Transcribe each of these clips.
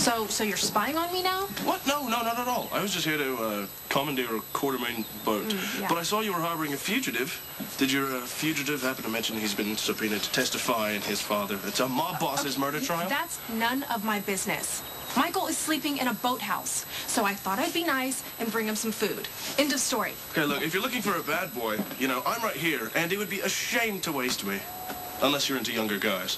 So you're spying on me now? What? No, not at all. I was just here to commandeer a quarter-main boat. Yeah. But I saw you were harboring a fugitive. Did your fugitive happen to mention he's been subpoenaed to testify in his father? It's a mob boss's murder trial? That's none of my business. Michael is sleeping in a boathouse, so I thought I'd be nice and bring him some food. End of story. Okay, look, if you're looking for a bad boy, you know, I'm right here, and it would be a shame to waste me. Unless you're into younger guys.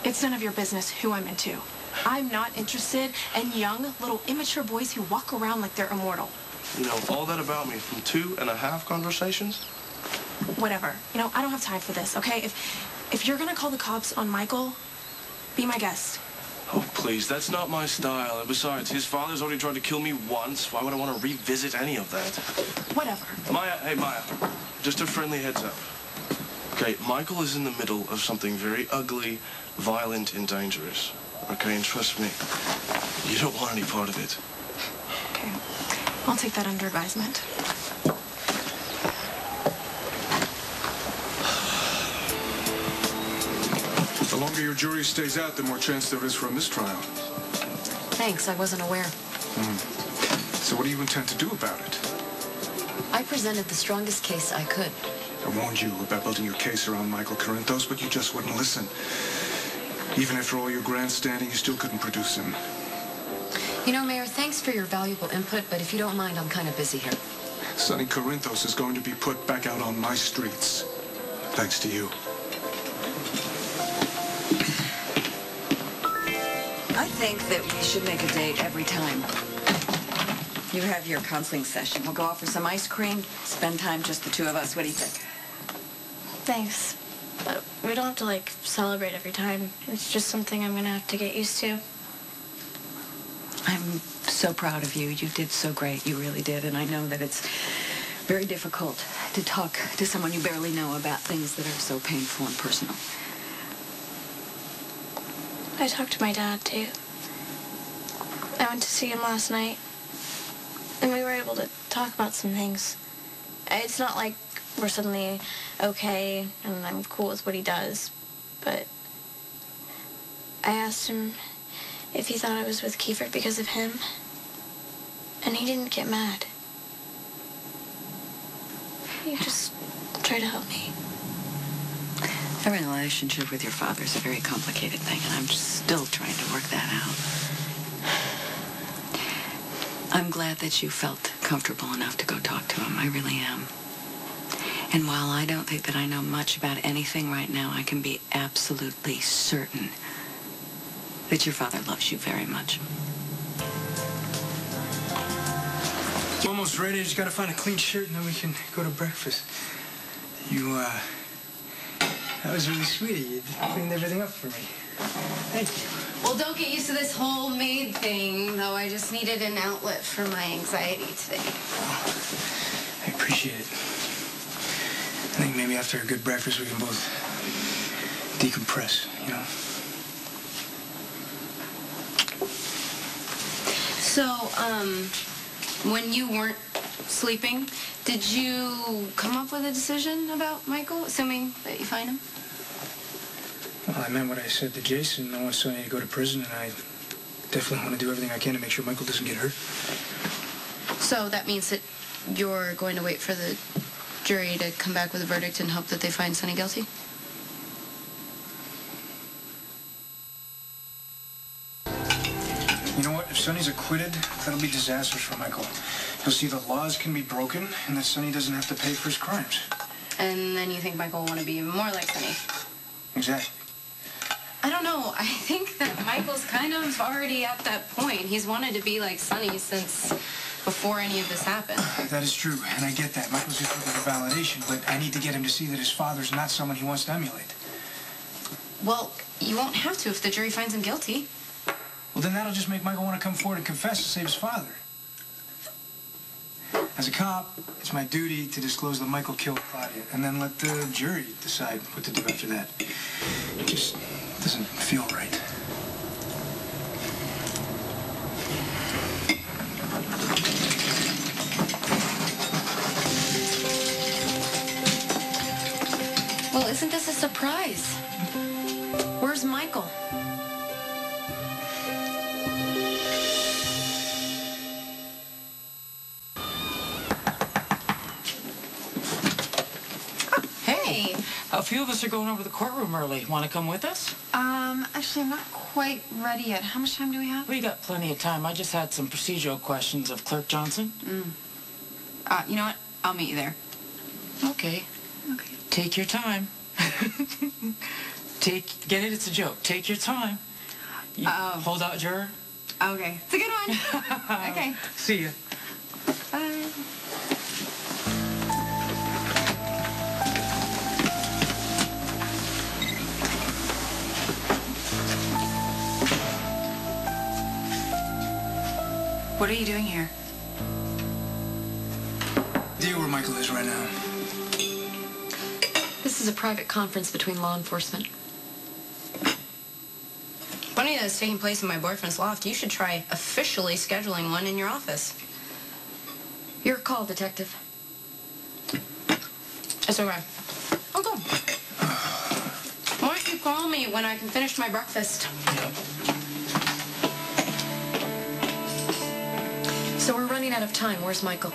It's none of your business who I'm into. I'm not interested in young, little immature boys who walk around like they're immortal. You know all that about me from 2.5 conversations? Whatever. You know, I don't have time for this, okay? If you're gonna call the cops on Michael, be my guest. Oh, please, that's not my style. And besides, his father's already tried to kill me once. Why would I want to revisit any of that? Whatever. Maya, hey, Maya, just a friendly heads up. Okay, Michael is in the middle of something very ugly, violent, and dangerous. Okay, and trust me, you don't want any part of it. Okay, I'll take that under advisement. The longer your jury stays out, the more chance there is for a mistrial. Thanks, I wasn't aware. So what do you intend to do about it? I presented the strongest case I could. I warned you about building your case around Michael Corinthos, but you just wouldn't listen. Even after all your grandstanding, you still couldn't produce him. You know, Mayor, thanks for your valuable input, but if you don't mind, I'm kind of busy here. Sonny Corinthos is going to be put back out on my streets. Thanks to you. I think that we should make a date every time you have your counseling session. We'll go out for some ice cream, spend time just the two of us. What do you think? Thanks. But we don't have to, like, celebrate every time. It's just something I'm gonna have to get used to. I'm so proud of you. You did so great. You really did. And I know that it's very difficult to talk to someone you barely know about things that are so painful and personal. I talked to my dad, too. I went to see him last night, and we were able to talk about some things. It's not like we're suddenly okay and I'm cool with what he does, but I asked him if he thought I was with Kiefer because of him, and he didn't get mad. He just tried to help me. A relationship with your father is a very complicated thing, and I'm just still trying to work that out. I'm glad that you felt comfortable enough to go talk to him. I really am. And while I don't think that I know much about anything right now, I can be absolutely certain that your father loves you very much. Almost ready. Just gotta find a clean shirt and then we can go to breakfast. That was really sweet of you. You cleaned everything up for me. Thank you. Well, don't get used to this whole maid thing, though. I just needed an outlet for my anxiety today. Oh, I appreciate it. I think maybe after a good breakfast we can both decompress, you know? So, when you weren't sleeping, did you come up with a decision about Michael, assuming that you find him? Well, I meant what I said to Jason. I want Sonny to go to prison, and I definitely want to do everything I can to make sure Michael doesn't get hurt. So that means that you're going to wait for the jury to come back with a verdict and hope that they find Sonny guilty? You know what? If Sonny's acquitted, that'll be disastrous for Michael. He'll see the laws can be broken and that Sonny doesn't have to pay for his crimes. And then you think Michael will want to be even more like Sonny? Exactly. I don't know. I think that Michael's kind of already at that point. He's wanted to be like Sonny since before any of this happened. That is true, and I get that. Michael's just looking for validation, but I need to get him to see that his father's not someone he wants to emulate. Well, you won't have to if the jury finds him guilty. Well, then that'll just make Michael want to come forward and confess to save his father. As a cop, it's my duty to disclose that Michael killed Claudia, and then let the jury decide what to do after that. It just doesn't feel right. Well, isn't this a surprise? Where's Michael? A few of us are going over to the courtroom early. Want to come with us? Actually, I'm not quite ready yet. How much time do we have? We got plenty of time. I just had some procedural questions of Clerk Johnson. You know what? I'll meet you there. Okay. Okay. Take your time. Get it? It's a joke. Take your time. Hold out, juror. Okay. It's a good one. Okay. See ya. Bye. What are you doing here? Deal where Michael is right now. This is a private conference between law enforcement. Funny that it's taking place in my boyfriend's loft. You should try officially scheduling one in your office. Your call, detective. It's okay. I'll go. Why don't you call me when I can finish my breakfast? So we're running out of time. Where's Michael?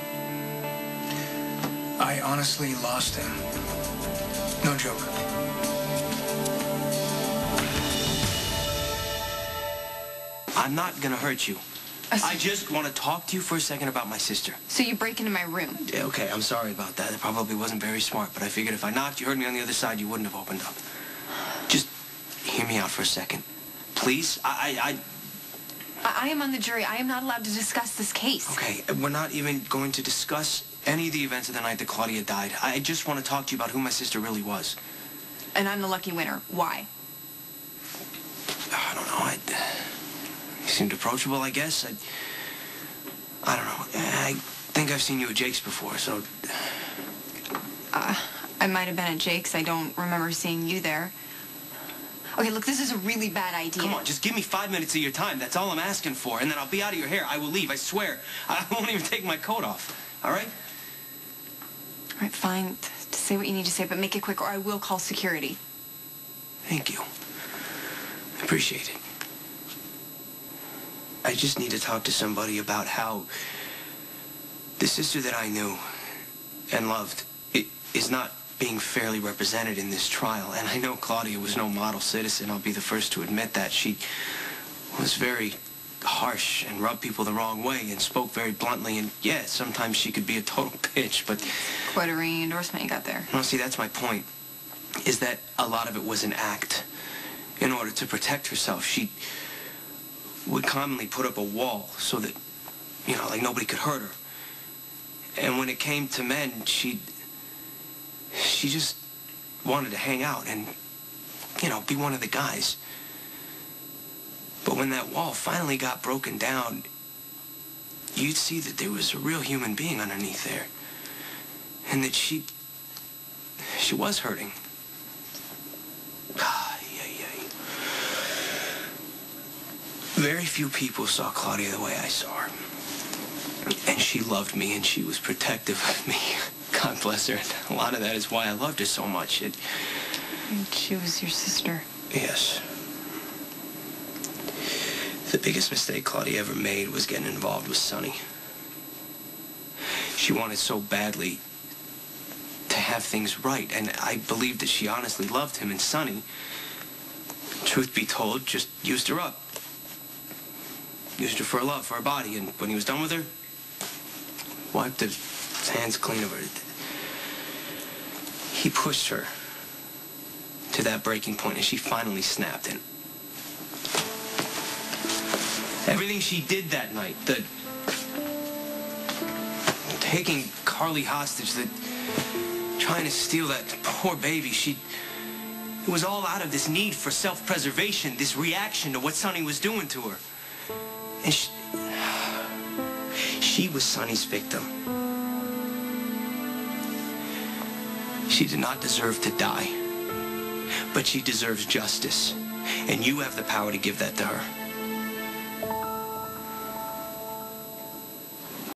I honestly lost him. No joke. I'm not gonna hurt you. I just want to talk to you for a second about my sister. So you break into my room? Yeah, okay, I'm sorry about that. It probably wasn't very smart, but I figured if I knocked, you heard me on the other side, you wouldn't have opened up. Just hear me out for a second. Please? I am on the jury. I am not allowed to discuss this case. Okay, we're not even going to discuss any of the events of the night that Claudia died. I just want to talk to you about who my sister really was. And I'm the lucky winner. Why? I don't know. You seemed approachable, I guess. I don't know. I think I've seen you at Jake's before, so... I might have been at Jake's. I don't remember seeing you there. Okay, look, this is a really bad idea. Come on, just give me 5 minutes of your time. That's all I'm asking for. And then I'll be out of your hair. I will leave, I swear. I won't even take my coat off. All right? All right, fine. Just say what you need to say, but make it quick or I will call security. Thank you. I appreciate it. I just need to talk to somebody about how the sister that I knew and loved is not being fairly represented in this trial. And I know Claudia was no model citizen. I'll be the first to admit that. She was very harsh and rubbed people the wrong way and spoke very bluntly. And yeah, sometimes she could be a total bitch, but... Quite a ringing endorsement you got there. Well, see, that's my point, is that a lot of it was an act. In order to protect herself, she would commonly put up a wall so that, you know, like nobody could hurt her. And when it came to men, she just wanted to hang out and, you know, be one of the guys. But when that wall finally got broken down, you'd see that there was a real human being underneath there. And that she was hurting. Very few people saw Claudia the way I saw her. And she loved me, and she was protective of me. God bless her. And a lot of that is why I loved her so much. And she was your sister. Yes. The biggest mistake Claudia ever made was getting involved with Sonny. She wanted so badly to have things right, and I believed that she honestly loved him, and Sonny, truth be told, just used her up. Used her for her love, for her body, and when he was done with her, wiped his hands clean of her. He pushed her to that breaking point, and she finally snapped. And everything she did that night, the taking Carly hostage, the trying to steal that poor baby, it was all out of this need for self-preservation, this reaction to what Sonny was doing to her. And she was Sonny's victim. She did not deserve to die, but she deserves justice, and you have the power to give that to her.